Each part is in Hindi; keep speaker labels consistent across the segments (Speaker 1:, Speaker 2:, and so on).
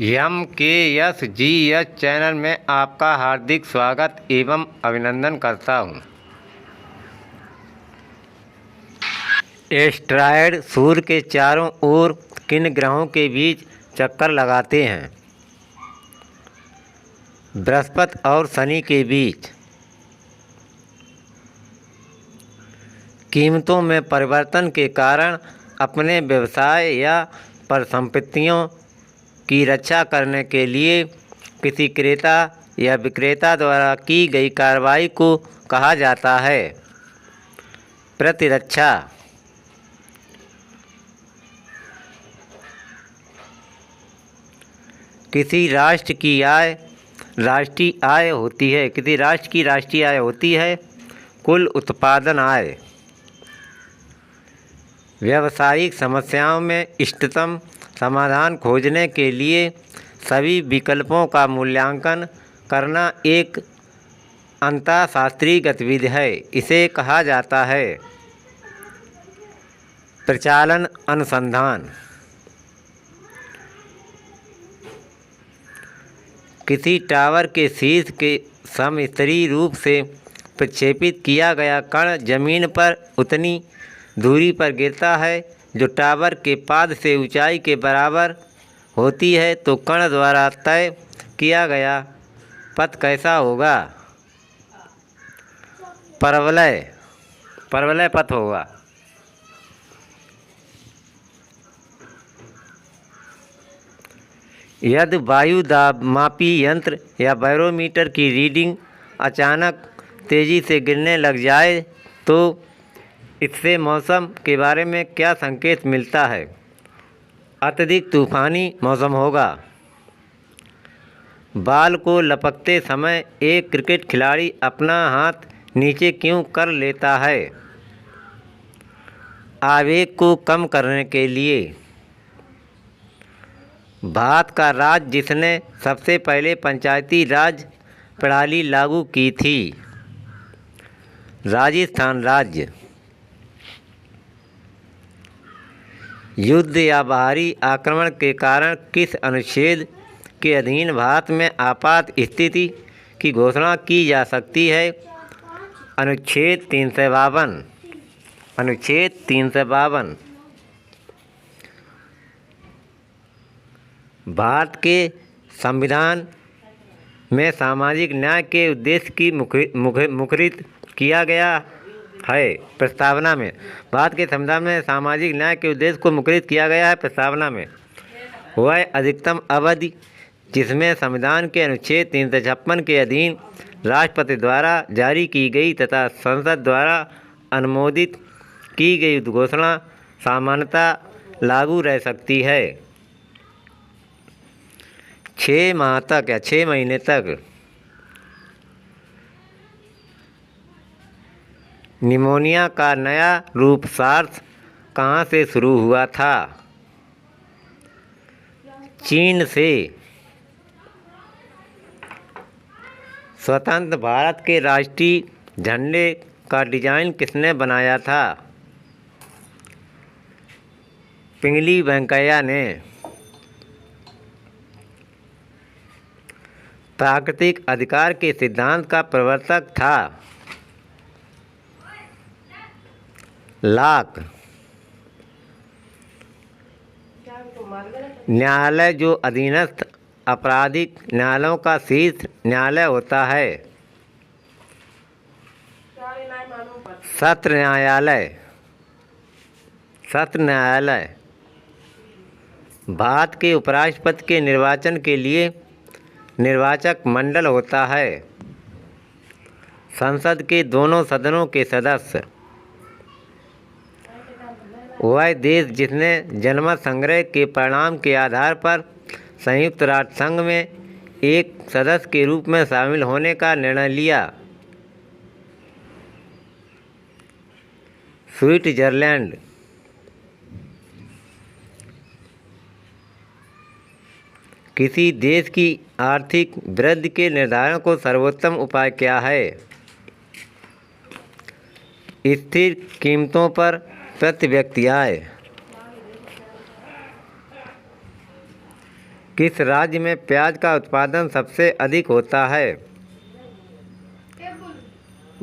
Speaker 1: MKSGS चैनल में आपका हार्दिक स्वागत एवं अभिनंदन करता हूँ। एस्टेरॉयड सूर्य के चारों ओर किन ग्रहों के बीच चक्कर लगाते हैं? बृहस्पति और शनि के बीच। कीमतों में परिवर्तन के कारण अपने व्यवसाय या परिसंपत्तियों की रक्षा करने के लिए किसी क्रेता या विक्रेता द्वारा की गई कार्रवाई को कहा जाता है प्रतिरक्षा। किसी राष्ट्र की राष्ट्रीय आय होती है कुल उत्पादन आय। व्यावसायिक समस्याओं में इष्टतम समाधान खोजने के लिए सभी विकल्पों का मूल्यांकन करना एक अंतःशास्त्रीय गतिविधि है। इसे कहा जाता है प्रचालन अनुसंधान। किसी टावर के शीर्ष के समस्तरीय रूप से प्रक्षेपित किया गया कण जमीन पर उतनी दूरी पर गिरता है जो टावर के पाद से ऊंचाई के बराबर होती है, तो कण द्वारा तय किया गया पथ कैसा होगा? परवलय पथ होगा। यदि वायु दाब मापी यंत्र या बैरोमीटर की रीडिंग अचानक तेज़ी से गिरने लग जाए तो इससे मौसम के बारे में क्या संकेत मिलता है? अत्यधिक तूफ़ानी मौसम होगा। बाल को लपकते समय एक क्रिकेट खिलाड़ी अपना हाथ नीचे क्यों कर लेता है? आवेग को कम करने के लिए। भारत का राज्य जिसने सबसे पहले पंचायती राज प्रणाली लागू की थी? राजस्थान राज्य। युद्ध या बाहरी आक्रमण के कारण किस अनुच्छेद के अधीन भारत में आपात स्थिति की घोषणा की जा सकती है? अनुच्छेद 352। अनुच्छेद 352। भारत के संविधान में सामाजिक न्याय के उद्देश्य की मुखरित किया गया है प्रस्तावना में। भारत के संविधान में सामाजिक न्याय के उद्देश्य को मुखरित किया गया है प्रस्तावना में वह अधिकतम अवधि जिसमें संविधान के अनुच्छेद 356 के अधीन राष्ट्रपति द्वारा जारी की गई तथा संसद द्वारा अनुमोदित की गई घोषणा सामान्यतः लागू रह सकती है 6 माह तक या 6 महीने तक। निमोनिया का नया रूप सार्स कहाँ से शुरू हुआ था? चीन से। स्वतंत्र भारत के राष्ट्रीय झंडे का डिज़ाइन किसने बनाया था? पिंगली वेंकैया ने। प्राकृतिक अधिकार के सिद्धांत का प्रवर्तक था लॉक। न्यायालय जो अधीनस्थ आपराधिक न्यायालयों का शीर्ष न्यायालय होता है? सत्र न्यायालय। सत्र न्यायालय। भारत के उपराष्ट्रपति के निर्वाचन के लिए निर्वाचक मंडल होता है संसद के दोनों सदनों के सदस्य। वह देश जिसने जनमत संग्रह के परिणाम के आधार पर संयुक्त राष्ट्र संघ में एक सदस्य के रूप में शामिल होने का निर्णय लिया? स्विट्जरलैंड। किसी देश की आर्थिक वृद्धि के निर्धारण को सर्वोत्तम उपाय क्या है? स्थिर कीमतों पर प्रति व्यक्ति आय। किस राज्य में प्याज का उत्पादन सबसे अधिक होता है?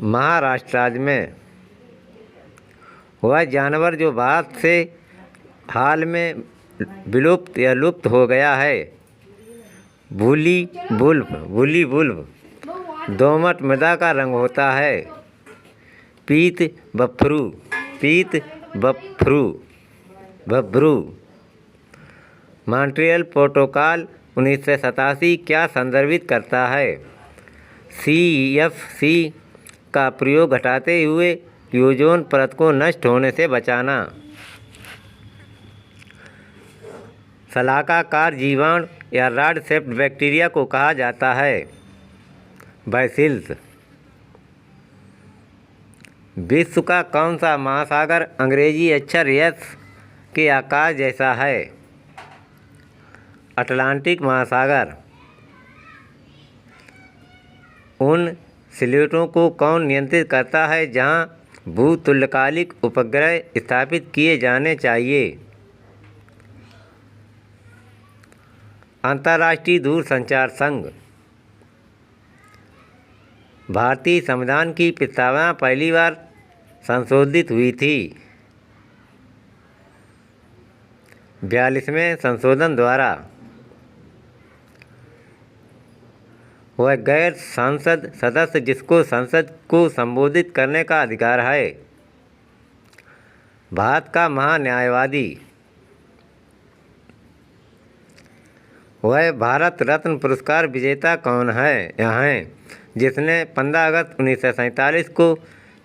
Speaker 1: महाराष्ट्र राज्य में। वह जानवर जो भारत से हाल में विलुप्त या लुप्त हो गया है? Woolly wolf. दोमट मृदा का रंग होता है पीत बभ्रू। मॉन्ट्रियल प्रोटोकॉल 1987 क्या संदर्भित करता है? CFC का प्रयोग घटाते हुए ओजोन परत को नष्ट होने से बचाना। शलाकाकार जीवाणु या रॉड शेप्ड बैक्टीरिया को कहा जाता है बैसिल्स। विश्व का कौन सा महासागर अंग्रेजी अक्षर S के आकार जैसा है? अटलांटिक महासागर। उन स्लेटों को कौन नियंत्रित करता है जहां भूतुल्यकालिक उपग्रह स्थापित किए जाने चाहिए? अंतर्राष्ट्रीय दूरसंचार संघ। भारतीय संविधान की प्रस्तावना पहली बार संशोधित हुई थी 42वें संशोधन द्वारा। वह गैर सांसद सदस्य जिसको संसद को संबोधित करने का अधिकार है। भारत का महान्यायवादी। वह भारत रत्न पुरस्कार विजेता कौन है जिसने 15 अगस्त 1947 को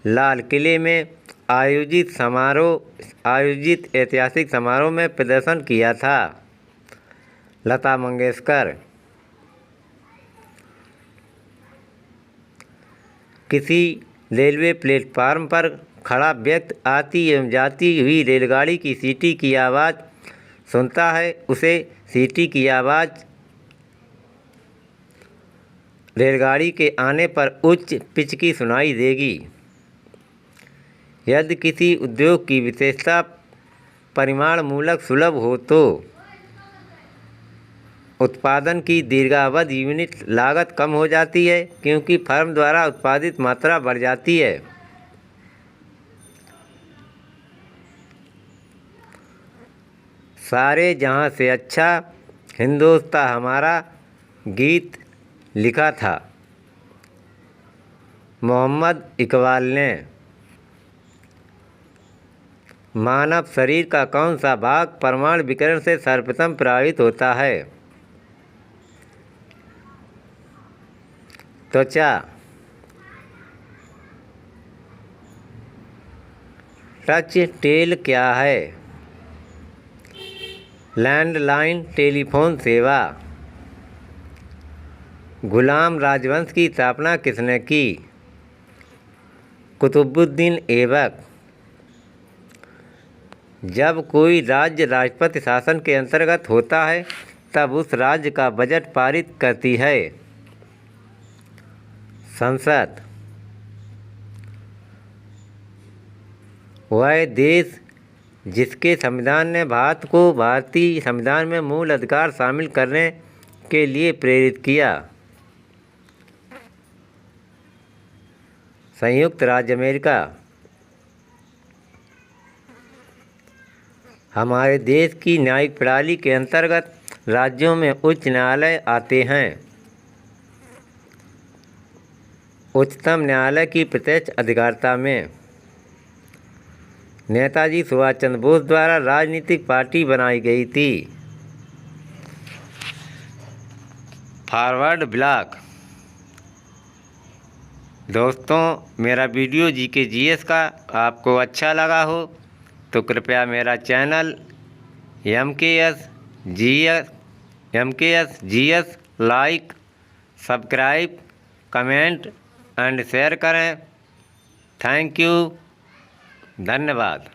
Speaker 1: लाल किले में आयोजित ऐतिहासिक समारोह में प्रदर्शन किया था? लता मंगेशकर। किसी रेलवे प्लेटफार्म पर खड़ा व्यक्ति आती एवं जाती हुई रेलगाड़ी की सीटी की आवाज़ सुनता है, उसे सीटी की आवाज़ रेलगाड़ी के आने पर उच्च पिच की सुनाई देगी। यदि किसी उद्योग की विशेषता परिमाण मूलक सुलभ हो तो उत्पादन की दीर्घावधि यूनिट लागत कम हो जाती है क्योंकि फर्म द्वारा उत्पादित मात्रा बढ़ जाती है। सारे जहां से अच्छा हिंदुस्तान हमारा गीत लिखा था मोहम्मद इकबाल ने। मानव शरीर का कौन सा भाग परमाणु विकिरण से सर्वप्रथम प्रभावित होता है? त्वचा। टच टेल क्या है? लैंडलाइन टेलीफोन सेवा। गुलाम राजवंश की स्थापना किसने की? कुतुबुद्दीन ऐबक। जब कोई राज्य राष्ट्रपति शासन के अंतर्गत होता है तब उस राज्य का बजट पारित करती है संसद। वह देश जिसके संविधान ने भारत को भारतीय संविधान में मूल अधिकार शामिल करने के लिए प्रेरित किया? संयुक्त राज्य अमेरिका। हमारे देश की न्यायिक प्रणाली के अंतर्गत राज्यों में उच्च न्यायालय आते हैं। उच्चतम न्यायालय की प्रत्यक्ष अधिकारिता में नेताजी सुभाष चंद्र बोस द्वारा राजनीतिक पार्टी बनाई गई थी फॉरवर्ड ब्लॉक। दोस्तों, मेरा वीडियो जीके जीएस का आपको अच्छा लगा हो तो कृपया मेरा channel MKS GS like, subscribe, comment and share करें। Thank you. धन्यवाद।